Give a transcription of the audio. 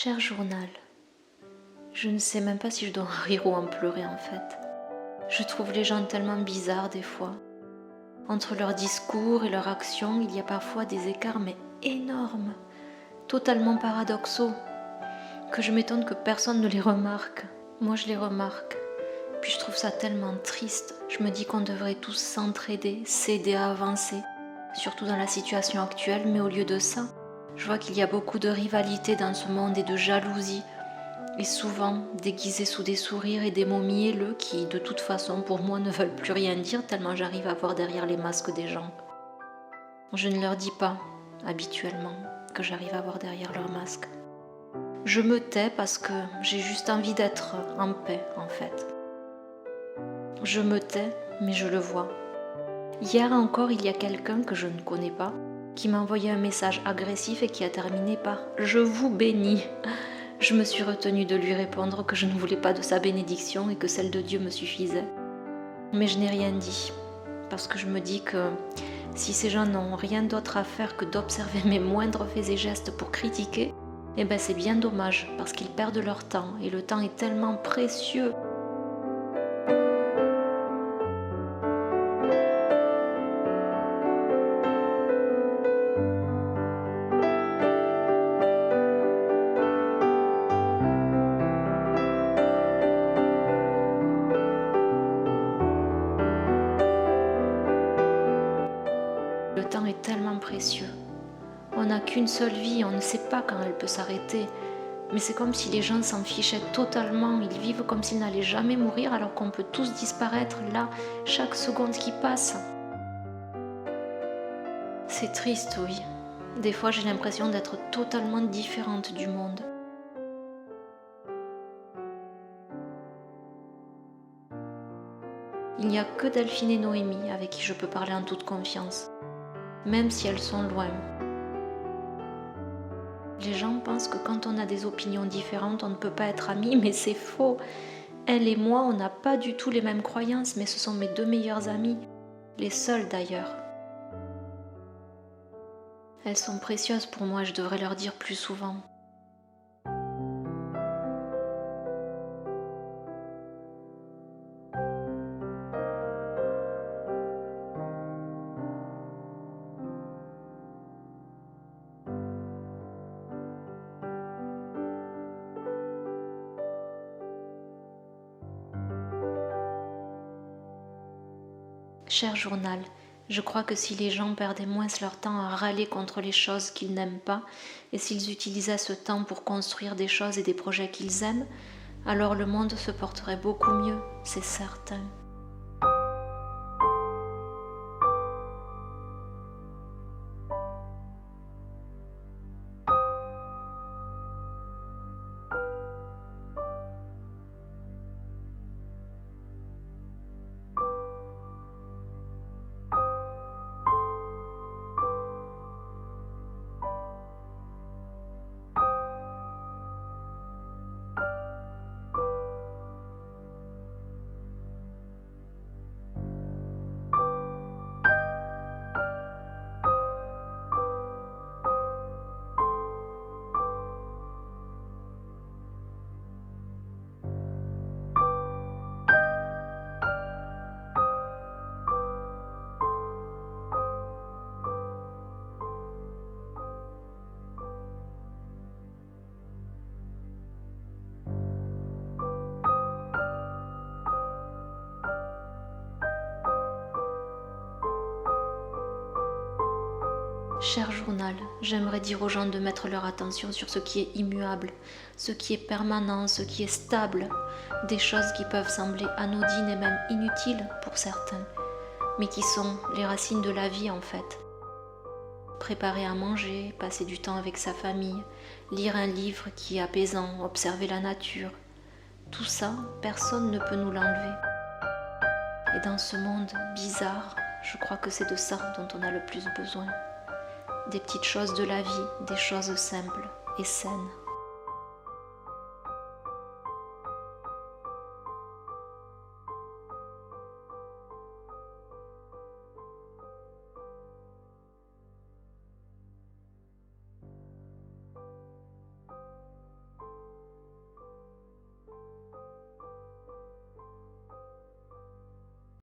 Cher journal, je ne sais même pas si je dois en rire ou en pleurer en fait. Je trouve les gens tellement bizarres des fois. Entre leurs discours et leurs actions, il y a parfois des écarts mais énormes, totalement paradoxaux, que je m'étonne que personne ne les remarque. Moi je les remarque. Puis je trouve ça tellement triste. Je me dis qu'on devrait tous s'entraider, s'aider à avancer, surtout dans la situation actuelle, mais au lieu de ça, je vois qu'il y a beaucoup de rivalité dans ce monde et de jalousie, et souvent déguisés sous des sourires et des mots mielleux qui, de toute façon, pour moi, ne veulent plus rien dire tellement j'arrive à voir derrière les masques des gens. Je ne leur dis pas, habituellement, que j'arrive à voir derrière leurs masques. Je me tais parce que j'ai juste envie d'être en paix, en fait. Je me tais, mais je le vois. Hier encore, il y a quelqu'un que je ne connais pas qui m'a envoyé un message agressif et qui a terminé par « Je vous bénis ». Je me suis retenue de lui répondre que je ne voulais pas de sa bénédiction et que celle de Dieu me suffisait. Mais je n'ai rien dit, parce que je me dis que si ces gens n'ont rien d'autre à faire que d'observer mes moindres faits et gestes pour critiquer, eh ben c'est bien dommage, parce qu'ils perdent leur temps, et le temps est tellement précieux. Le temps est tellement précieux. On n'a qu'une seule vie, on ne sait pas quand elle peut s'arrêter. Mais c'est comme si les gens s'en fichaient totalement, ils vivent comme s'ils n'allaient jamais mourir alors qu'on peut tous disparaître là, chaque seconde qui passe. C'est triste, oui. Des fois j'ai l'impression d'être totalement différente du monde. Il n'y a que Delphine et Noémie avec qui je peux parler en toute confiance, même si elles sont loin. Les gens pensent que quand on a des opinions différentes, on ne peut pas être amis, mais c'est faux. Elle et moi, on n'a pas du tout les mêmes croyances, mais ce sont mes deux meilleures amies, les seules d'ailleurs. Elles sont précieuses pour moi, je devrais leur dire plus souvent. Cher journal, je crois que si les gens perdaient moins leur temps à râler contre les choses qu'ils n'aiment pas, et s'ils utilisaient ce temps pour construire des choses et des projets qu'ils aiment, alors le monde se porterait beaucoup mieux, c'est certain. Cher journal, j'aimerais dire aux gens de mettre leur attention sur ce qui est immuable, ce qui est permanent, ce qui est stable, des choses qui peuvent sembler anodines et même inutiles pour certains, mais qui sont les racines de la vie en fait. Préparer à manger, passer du temps avec sa famille, lire un livre qui est apaisant, observer la nature, tout ça, personne ne peut nous l'enlever. Et dans ce monde bizarre, je crois que c'est de ça dont on a le plus besoin. Des petites choses de la vie, des choses simples et saines.